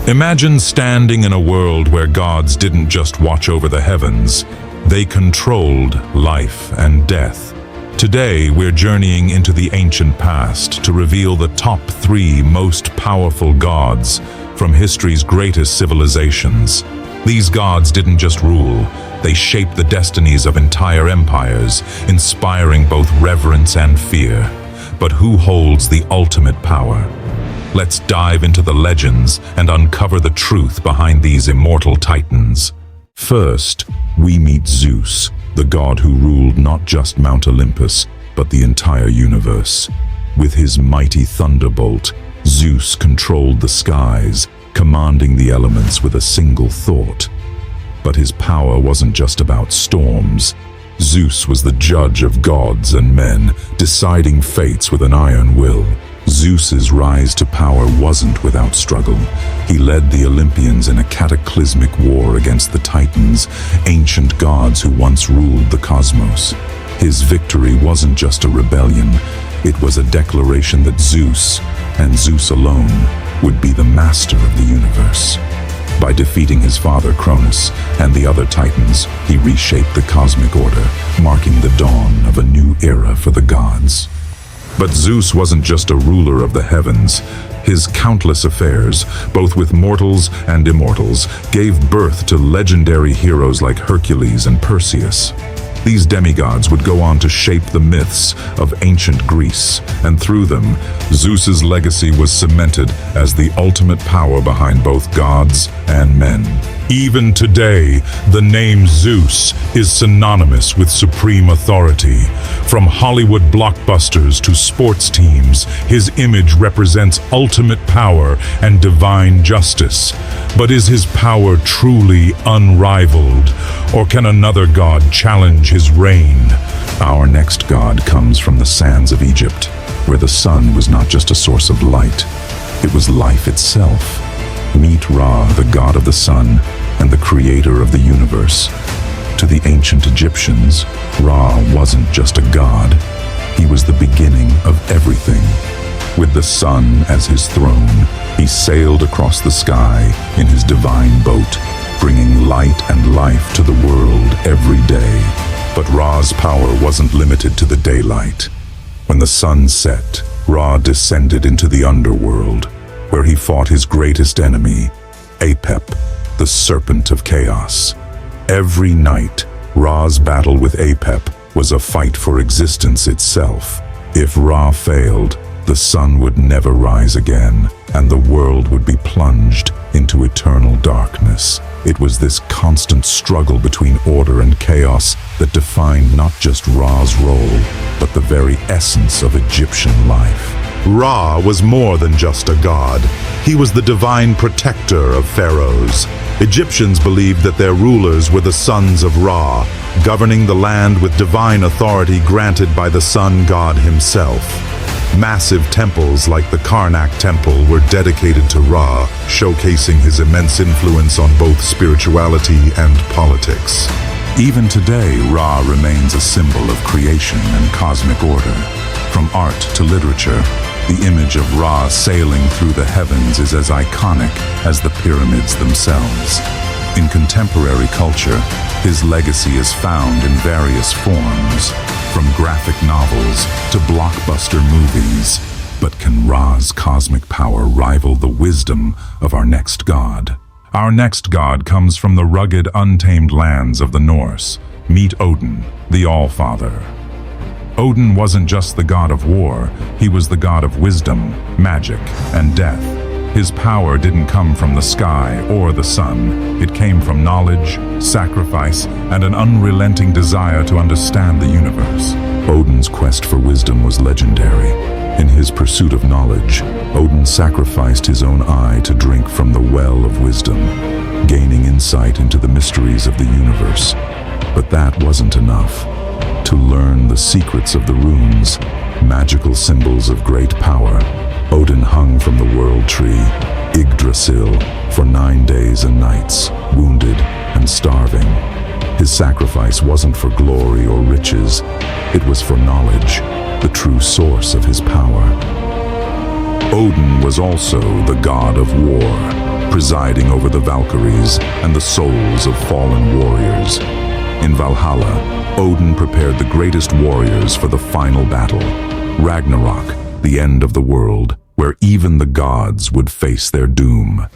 Imagine standing in a world where gods didn't just watch over the heavens, they controlled life and death. Today, we're journeying into the ancient past to reveal the top 3 most powerful gods from history's greatest civilizations. These gods didn't just rule, they shaped the destinies of entire empires, inspiring both reverence and fear. But who holds the ultimate power? Let's dive into the legends and uncover the truth behind these immortal titans. First, we meet Zeus, the god who ruled not just Mount Olympus, but the entire universe. With his mighty thunderbolt, Zeus controlled the skies, commanding the elements with a single thought. But his power wasn't just about storms. Zeus was the judge of gods and men, deciding fates with an iron will. Zeus's rise to power wasn't without struggle. He led the Olympians in a cataclysmic war against the Titans, ancient gods who once ruled the cosmos. His victory wasn't just a rebellion, it was a declaration that Zeus, and Zeus alone, would be the master of the universe. By defeating his father Cronus and the other Titans, he reshaped the cosmic order, marking the dawn of a new era for the gods. But Zeus wasn't just a ruler of the heavens. His countless affairs, both with mortals and immortals, gave birth to legendary heroes like Hercules and Perseus. These demigods would go on to shape the myths of ancient Greece, and through them, Zeus's legacy was cemented as the ultimate power behind both gods and men. Even today, the name Zeus is synonymous with supreme authority. From Hollywood blockbusters to sports teams, his image represents ultimate power and divine justice. But is his power truly unrivaled, or can another god challenge his reign? Our next god comes from the sands of Egypt, where the sun was not just a source of light, it was life itself. Meet Ra, the god of the sun and the creator of the universe. To the ancient Egyptians, Ra wasn't just a god, he was the beginning of everything. With the sun as his throne, he sailed across the sky in his divine boat, bringing light and life to the world every day. But Ra's power wasn't limited to the daylight. When the sun set, Ra descended into the underworld, where he fought his greatest enemy, Apep, the serpent of chaos. Every night, Ra's battle with Apep was a fight for existence itself. If Ra failed, the sun would never rise again, and the world would be plunged into eternal darkness. It was this constant struggle between order and chaos that defined not just Ra's role, but the very essence of Egyptian life. Ra was more than just a god. He was the divine protector of pharaohs. Egyptians believed that their rulers were the sons of Ra, governing the land with divine authority granted by the sun god himself. Massive temples like the Karnak temple were dedicated to Ra, showcasing his immense influence on both spirituality and politics. Even today, Ra remains a symbol of creation and cosmic order. From art to literature, the image of Ra sailing through the heavens is as iconic as the pyramids themselves. In contemporary culture, his legacy is found in various forms, from graphic novels to blockbuster movies. But can Ra's cosmic power rival the wisdom of our next god? Our next god comes from the rugged, untamed lands of the Norse. Meet Odin, the All-Father. Odin wasn't just the god of war, he was the god of wisdom, magic, and death. His power didn't come from the sky or the sun. It came from knowledge, sacrifice, and an unrelenting desire to understand the universe. Odin's quest for wisdom was legendary. In his pursuit of knowledge, Odin sacrificed his own eye to drink from the well of wisdom, gaining insight into the mysteries of the universe. But that wasn't enough. To learn the secrets of the runes, magical symbols of great power, Odin hung from the world tree, Yggdrasil, for 9 days and nights, wounded and starving. His sacrifice wasn't for glory or riches, it was for knowledge, the true source of his power. Odin was also the god of war. presiding over the Valkyries and the souls of fallen warriors. In Valhalla, Odin prepared the greatest warriors for the final battle, Ragnarok, the end of the world, where even the gods would face their doom.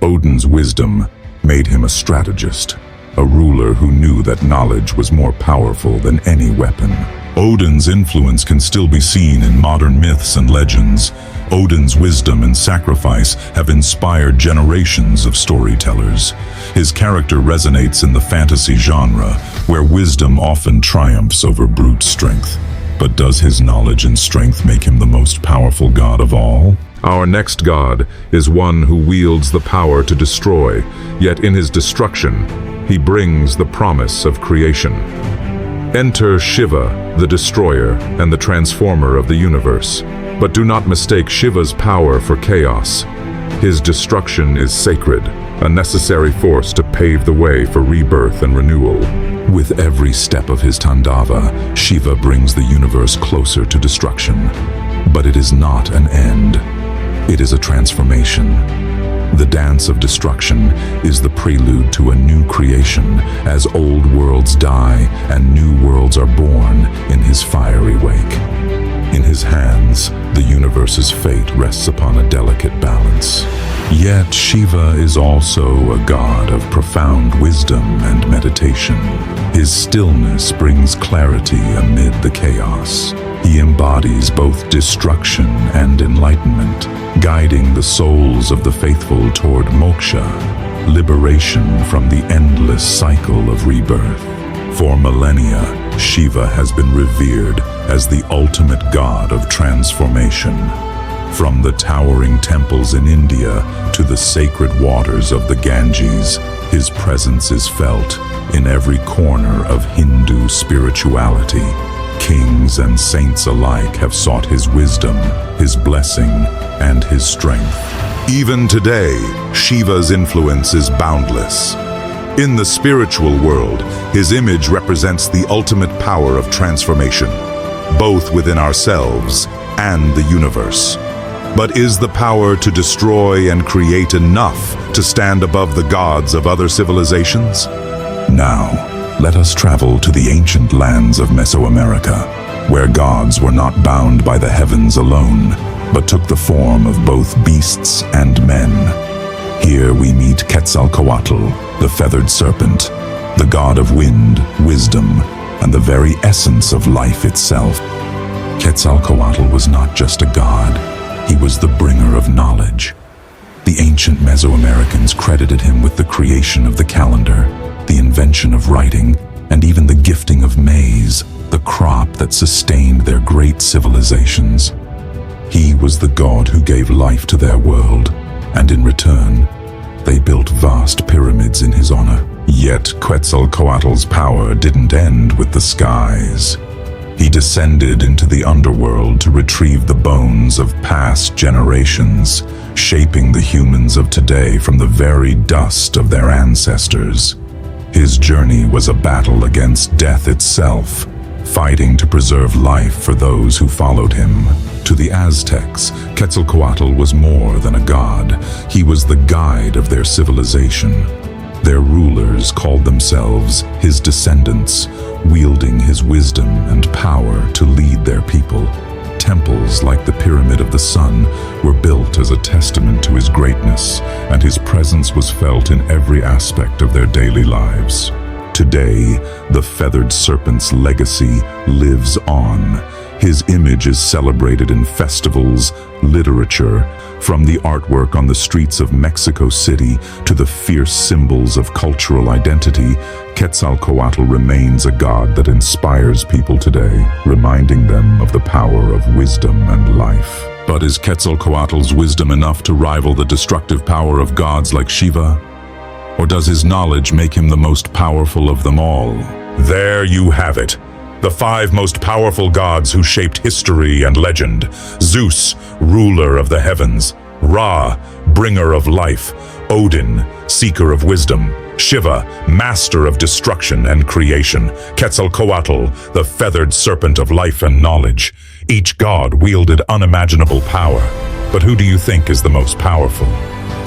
Odin's wisdom made him a strategist, a ruler who knew that knowledge was more powerful than any weapon. Odin's influence can still be seen in modern myths and legends. Odin's wisdom and sacrifice have inspired generations of storytellers. His character resonates in the fantasy genre, where wisdom often triumphs over brute strength. But does his knowledge and strength make him the most powerful god of all? Our next god is one who wields the power to destroy, yet in his destruction, he brings the promise of creation. Enter Shiva, the destroyer and the transformer of the universe. But do not mistake Shiva's power for chaos. His destruction is sacred, a necessary force to pave the way for rebirth and renewal. With every step of his Tandava, Shiva brings the universe closer to destruction. But it is not an end. It is a transformation. The dance of destruction is the prelude to a new creation, as old worlds die and new worlds are born in his fiery wake. In his hands, the universe's fate rests upon a delicate balance. Yet Shiva is also a god of profound wisdom and meditation. His stillness brings clarity amid the chaos. He embodies both destruction and enlightenment, guiding the souls of the faithful toward moksha, liberation from the endless cycle of rebirth. For millennia, Shiva has been revered as the ultimate god of transformation. From the towering temples in India to the sacred waters of the Ganges, his presence is felt in every corner of Hindu spirituality. Kings and saints alike have sought his wisdom, his blessing, and his strength. Even today, Shiva's influence is boundless. In the spiritual world, his image represents the ultimate power of transformation, both within ourselves and the universe. But is the power to destroy and create enough to stand above the gods of other civilizations? Now, let us travel to the ancient lands of Mesoamerica, where gods were not bound by the heavens alone, but took the form of both beasts and men. Here we meet Quetzalcoatl, the feathered serpent, the god of wind, wisdom, and the very essence of life itself. Quetzalcoatl was not just a god, he was the bringer of knowledge. The ancient Mesoamericans credited him with the creation of the calendar, the invention of writing, and even the gifting of maize, the crop that sustained their great civilizations. He was the god who gave life to their world, and in return, they built vast pyramids in his honor. Yet Quetzalcoatl's power didn't end with the skies. He descended into the underworld to retrieve the bones of past generations, shaping the humans of today from the very dust of their ancestors. His journey was a battle against death itself, fighting to preserve life for those who followed him. To the Aztecs, Quetzalcoatl was more than a god. He was the guide of their civilization. Their rulers called themselves his descendants, wielding his wisdom and power to lead their people. Temples like the Pyramid of the Sun were built as a testament to his greatness, and his presence was felt in every aspect of their daily lives. Today, the feathered serpent's legacy lives on. His image is celebrated in festivals, literature, from the artwork on the streets of Mexico City to the fierce symbols of cultural identity. Quetzalcoatl remains a god that inspires people today, reminding them of the power of wisdom and life. But is Quetzalcoatl's wisdom enough to rival the destructive power of gods like Shiva? Or does his knowledge make him the most powerful of them all? There you have it. The 5 most powerful gods who shaped history and legend. Zeus, ruler of the heavens. Ra, bringer of life. Odin, seeker of wisdom. Shiva, master of destruction and creation. Quetzalcoatl, the feathered serpent of life and knowledge. Each god wielded unimaginable power. But who do you think is the most powerful?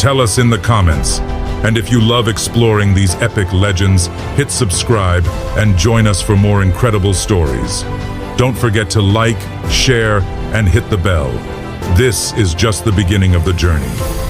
Tell us in the comments. And if you love exploring these epic legends, hit subscribe and join us for more incredible stories. Don't forget to like, share, and hit the bell. This is just the beginning of the journey.